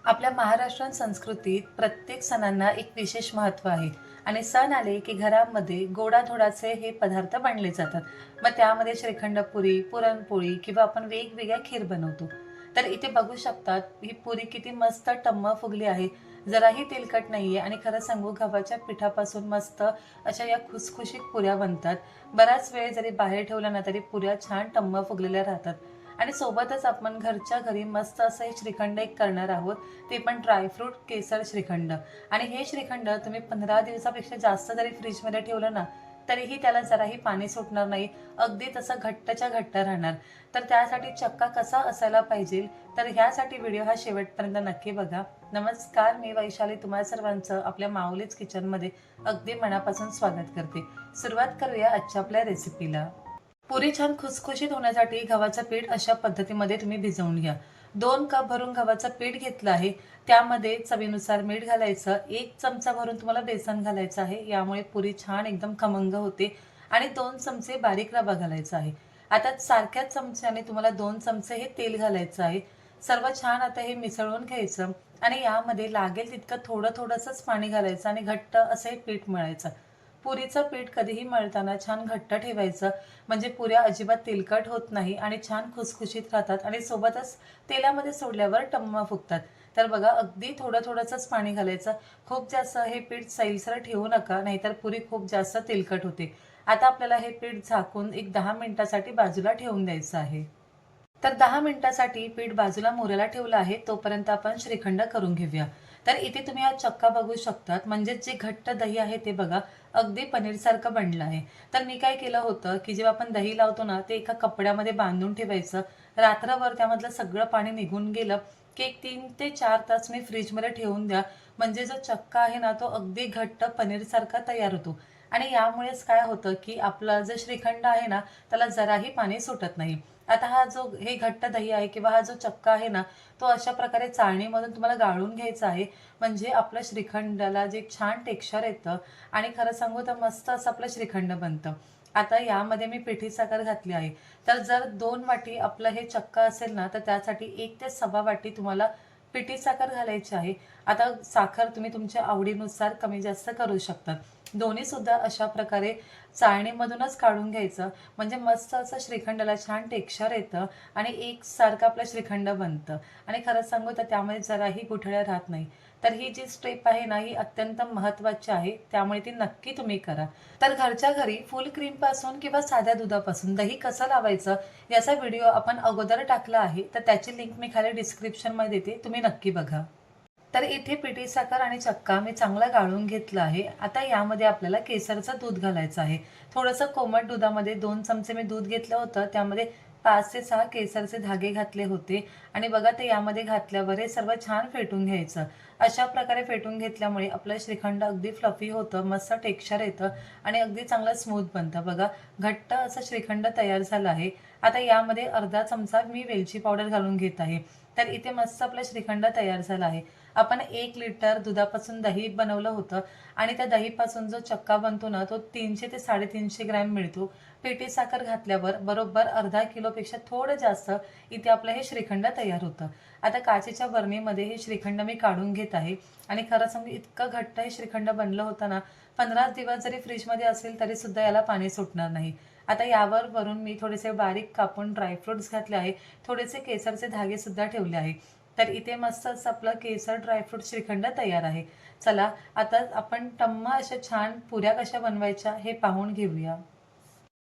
आपल्या महाराष्ट्रीयन संस्कृतीत प्रत्येक सणांना एक विशेष महत्त्व आहे आणि सण आले की घरामध्ये गोडाधोडाचे हे पदार्थ बनले जातात. मग त्यामध्ये श्रीखंड पुरी, पुरणपोळी किंवा आपण वेगवेगळ्या खीर बनवतो. तर इथे बघू शकतात ही पुरी किती मस्त टम्म फुगली आहे. जराही तेलकट नाहीये आणि खरं सांगू गव्हाच्या पिठापासून मस्त अशा या खुसखुशीत पुऱ्या बनतात. बराच वेळ जरी बाहेर ठेवल्या ना तरी पुऱ्या छान टम्म फुगलेल्या राहतात. आणि सोबतच आपण घरच्या घरी मस्त असं हे श्रीखंड एक करणार आहोत. ते पण ड्रायफ्रूट केसर श्रीखंड. आणि हे श्रीखंड तुम्ही 15 दिवसापेक्षा जास्त जरी फ्रीजमध्ये ठेवलं ना तरीही त्याला जराही पाणी सुटणार नाही. अगदी तसं घट्टच्या घट्ट राहणार. तर त्यासाठी चक्का कसा असायला पाहिजे तर ह्यासाठी व्हिडिओ हा शेवटपर्यंत नक्की बघा. नमस्कार, मी वैशाली तुम्हा सर्वांचं आपल्या माऊलीच किचनमध्ये अगदी मनापासून स्वागत करते. सुरुवात करूया आजच्या आपल्या रेसिपीला. पुरी छान खुसखुशीत होण्यासाठी गव्हाचं पीठ अशा पद्धतीमध्ये तुम्ही भिजवून घ्या. 2 कप भरून गव्हाचं पीठ घेतलं आहे. त्यामध्ये चवीनुसार मीठ घालायचं. 1 चमचा भरून तुम्हाला बेसन घालायचं आहे. यामुळे पुरी छान एकदम खमंग होते. आणि 2 चमचे बारीक रवा घालायचा आहे. आता सारख्याच चमच्याने तुम्हाला 2 चमचे हे तेल घालायचं आहे. सर्व छान आता हे मिसळून घ्यायचं आणि यामध्ये लागेल तितकं थोडंसंच पाणी घालायचं आणि घट्ट असं हे पीठ मळायचं. पुरीचं पीठ कधीही मळताना छान घट्ट ठेवायचं म्हणजे पुऱ्या अजिबात तेलकट होत नाही आणि छान खुसखुशीत राहतात आणि सोबतच तेलामध्ये सोडल्यावर टम्म फुगतात. तर बघा अगदी थोडंसंच पाणी घालायचं. खूप जास्त हे पीठ सैलसर ठेवू नका, नाहीतर पुरी खूप जास्त तेलकट होते. आता आपल्याला हे पीठ झाकून एक 10 मिनिटासाठी बाजूला ठेवून द्यायचं आहे. तर 10 मिनिटासाठी पीठ बाजूला मुरायला ठेवलं आहे. तोपर्यंत आपण श्रीखंड करून घेऊया. तर इथे तुम्ही हा चक्का बघू शकतात. म्हणजे जे घट्ट दही आहे ते बघा अगदी पनीरसारखं बनलं आहे. तर मी काय केलं होतं की जेव्हा आपण दही लावतो ना ते एका कपड्यामध्ये बांधून ठेवायचं. रात्रभर त्यामधलं सगळं पाणी निघून गेलं की एक 3 ते 4 तास मी फ्रीजमध्ये ठेवून द्या. म्हणजे जो चक्का आहे ना तो अगदी घट्ट पनीरसारखा तयार होतो. आणि यामुळेच काय होतं की आपला जो श्रीखंड आहे ना त्याला जराही पाणी सुटत नाही. आता हा जो हे घट्ट दही आहे किंवा हा जो चक्का आहे ना तो अशा प्रकारे चाळणीमधून तुम्हाला गाळून घ्यायचा आहे. म्हणजे आपल्या श्रीखंडाला जे छान टेक्स्चर येतं आणि खरं सांगू तर मस्त असं आपलं श्रीखंड बनतं. आता यामध्ये मी पिठी साखर घातली आहे. तर जर 2 वाटी आपलं हे चक्का असेल ना तर त्यासाठी 1 ते सव्वा वाटी तुम्हाला पिठी साखर घालायची आहे. आता साखर तुम्ही तुमच्या आवडीनुसार कमी जास्त करू शकता. दोन्ही सुद्धा अशा प्रकारे चाळणीमधूनच काढून घ्यायचं. म्हणजे मस्त असं श्रीखंडाला छान टेक्स्चर येतं आणि एकसारखं आपलं श्रीखंड बनतं. आणि खरंच सांगू तर त्यामुळे जराही गुठळ्या राहत नाही. तर ही जी स्टेप आहे ना ही अत्यंत महत्त्वाची आहे. त्यामुळे ती नक्की तुम्ही करा. तर घरच्या घरी फुल क्रीमपासून किंवा साध्या दुधापासून दही कसं लावायचं याचा व्हिडिओ आपण अगोदर टाकला आहे. तर त्याची लिंक मी खाली डिस्क्रिप्शनमध्ये देते. तुम्ही नक्की बघा. तर इथे पिठी साखर आणि चक्का मी चांगला गाळून घेतला आहे. आता यामध्ये आपल्याला केसरचं दूध घालायचं आहे. थोडंसं कोमट दुधामध्ये 2 चमचे मी दूध घेतलं होतं. त्यामध्ये 5 ते 6 केसरचे धागे घातले होते आणि बघा ते यामध्ये घातल्यावर हे सर्व छान फेटून घ्यायचं. अशा प्रकारे फेटून घेतल्यामुळे आपलं श्रीखंड अगदी फ्लफी होतं, मस्त टेक्स्चर येतं आणि अगदी चांगलं स्मूथ बनतं. बघा घट्ट असं श्रीखंड तयार झालं आहे. आता यामध्ये अर्धा चमचा मी वेलची पावडर घालून घेत आहे. तर इथे मस्त आपलं श्रीखंड तयार झालं आहे. आपण 1 लिटर दुधापासून दही बनवलं होतं आणि त्या दहीपासून जो चक्का बनतो ना तो 300 ते 350 ग्रॅम मिळतो. पिठी साखर घातल्यावर बरोबर अर्धा किलोपेक्षा थोडं जास्त इथे आपलं हे श्रीखंड तयार होतं. आता काचेच्या बरणीमध्ये हे श्रीखंड मी काढून घेत आहे आणि खरं सांगू इतकं घट्ट हे श्रीखंड बनलं होतं ना 15 दिवस जरी फ्रीजमध्ये असेल तरी सुद्धा याला पाणी सुटणार नाही. आता यावर वरून मी थोडेसे बारीक कापून ड्रायफ्रुट्स घातले आहे. थोडेसे केसरचे धागे सुद्धा ठेवले आहे. तर इथे मस्त असं आपलं केसर ड्रायफ्रूट श्रीखंड तयार आहे. चला आता आपण टम्म अशा छान पुऱ्या कशा बनवायच्या हे पाहून घेऊया.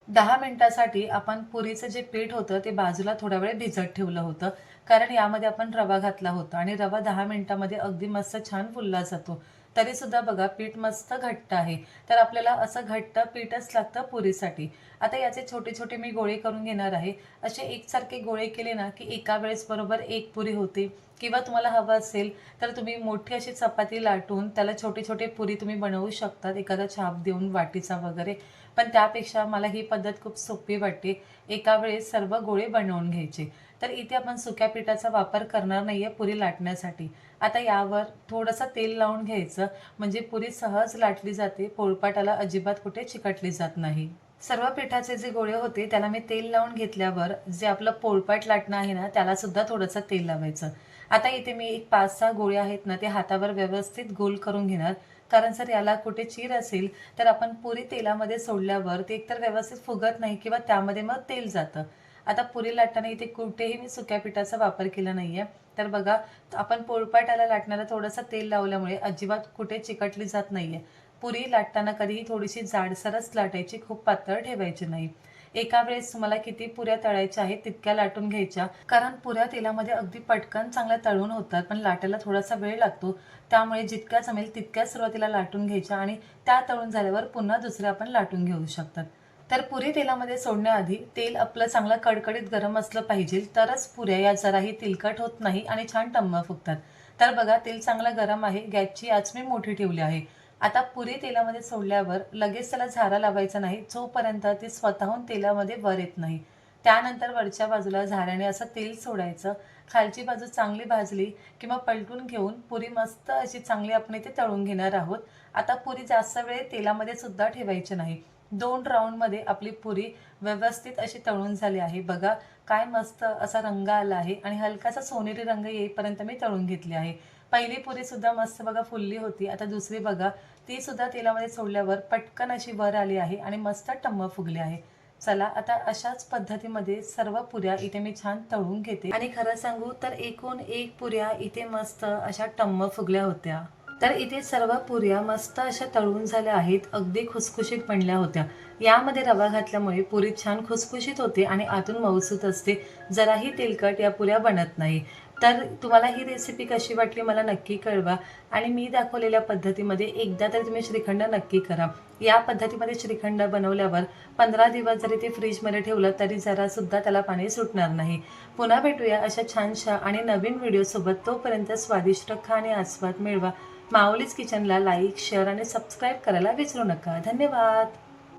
10 मिनिटासाठी आपण पुरीचं जे पीठ होतं ते बाजूला थोडा वेळ भिजत ठेवलं होतं. कारण यामध्ये आपण रवा घातला होता आणि रवा 10 मिनिटामध्ये अगदी मस्त छान फुलला जातो. तरीसुद्धा बघा पीठ मस्त घट्ट आहे. तर आपल्याला असं घट्ट पीठच लागतं पुरीसाठी. आता याचे छोटे-छोटे मी गोळे करून घेणार आहे. असे एकसारखे गोळे केले ना की एका वेळेस बरोबर 1 पुरी होते. किंवा तुम्हाला हवं असेल तर तुम्ही मोठी अशी चपाती लाटून त्याला छोटे-छोटे पुरी तुम्ही बनवू शकता. एखादा छाप देऊन वाटीचा वगैरे. पण त्यापेक्षा मला ही पद्धत खूप सोपी वाटते. एका वेळेस सर्व गोळे बनवून घ्यायचे. तर इथे आपण सुक्या पिठाचा वापर करणार नाहीये पुरी लाटण्यासाठी. आता यावर थोडंसं तेल लावून घ्यायचं म्हणजे पुरी सहज लाटली जाते. पोळपाटाला अजिबात कुठे चिकटली जात नाही. सर्व पिठाचे जे गोळे होते त्याला मी तेल लावून घेतल्यावर जे आपलं पोळपाट लाटणं आहे ना त्याला सुद्धा थोडंसं तेल लावायचं. आता इथे मी एक 5-6 गोळे आहेत ना, ते हातावर व्यवस्थित गोल करून घेणार. कारण जर याला कुठे चीर असेल, तर आपण पुरी तेलामध्ये सोडल्यावर ते एकतर व्यवस्थित फुगत नाही किंवा त्यामध्ये मग तेल जातं. आता पुरी लाटताना इथे कुठेही मी सुक्या पिठाचा वापर केला नाहीये. तर बघा, आपण पोळपाटाला लाटण्याला थोडंसं तेल लावल्यामुळे अजिबात कुठे चिकटली जात नाहीये. पुरी लाटताना कधीही थोडीशी जाडसरच लाटायची, खूप पातळ ठेवायची नाही. एका वेळेस तुम्हाला किती पुऱ्या तळायच्या आहेत तितक्या लाटून घ्यायच्या. कारण पुऱ्या तेलामध्ये अगदी पटकन चांगल्या तळून होतात, पण लाटायला थोडासा वेळ लागतो. त्यामुळे जितक्या जमेल तितक्या सुरुवातीला लाटून घ्यायच्या आणि त्या तळून झाल्यावर पुन्हा दुसऱ्या आपण लाटून घेऊ शकतात. तर पुरी तेलामध्ये सोडण्याआधी तेल आपलं चांगलं कडकडीत गरम असलं पाहिजे, तरच पुऱ्या या जराही तेलकट होत नाही आणि छान टम्म फुगतात. तर बघा, तेल चांगलं गरम आहे. गॅसची आच मी मोठी ठेवली आहे. आता पुरी तेलामध्ये सोडल्यावर लगेच त्याला झारा लावायचा नाही, जोपर्यंत ती स्वतःहून तेलामध्ये वर येत नाही. त्यानंतर वरच्या बाजूला झाऱ्याने असं तेल सोडायचं. खालची बाजू चांगली भाजली की मग पलटून घेऊन पुरी मस्त अशी चांगली आपण इथे तळून घेणार आहोत. आता पुरी जास्त वेळ तेलामध्ये सुद्धा ठेवायची नाही. 2 राउंडमध्ये आपली पुरी व्यवस्थित अशी तळून झाली आहे. बघा, काय मस्त असा रंग आला आहे आणि हलकासा सोनेरी रंग येईपर्यंत मी तळून घेतली आहे. पहिली पुरी सुद्धा मस्त बघा फुलली होती. आता दुसरी बघा, ती सुद्धा तेलामध्ये सोडल्यावर पटकन अशी वर आली आहे आणि मस्त टम्म फुगली आहे. चला, आता अशाच पद्धतीमध्ये सर्व पुऱ्या इथे मी छान तळून घेते आणि खरं सांगू तर एकूण एक पुऱ्या इथे मस्त अशा टम्म फुगल्या होत्या. तर इथे सर्व पुऱ्या मस्त अशा तळून झाल्या आहेत. अगदी खुसखुशीत बनल्या होत्या. यामध्ये रवा घातल्यामुळे पुरी छान खुसखुशीत होते आणि आतून मऊसूत असते. जराही तेलकट या पुऱ्या बनत नाही. तर तुम्हाला ही रेसिपी कशी वाटली मला नक्की कळवा आणि मी दाखवलेल्या पद्धतीमध्ये एकदा तरी तुम्ही श्रीखंड नक्की करा. या पद्धतीमध्ये श्रीखंड बनवल्यावर 15 दिवस जरी ते फ्रीजमध्ये ठेवलं तरी जरासुद्धा त्याला पाणी सुटणार नाही. पुन्हा भेटूया अशा छानशा आणि नवीन व्हिडिओसोबत. तोपर्यंत स्वादिष्ट खा आणि आस्वाद मिळवा. माऊलीज किचनला लाईक, शेअर आणि सबस्क्राईब करायला विसरू नका. धन्यवाद.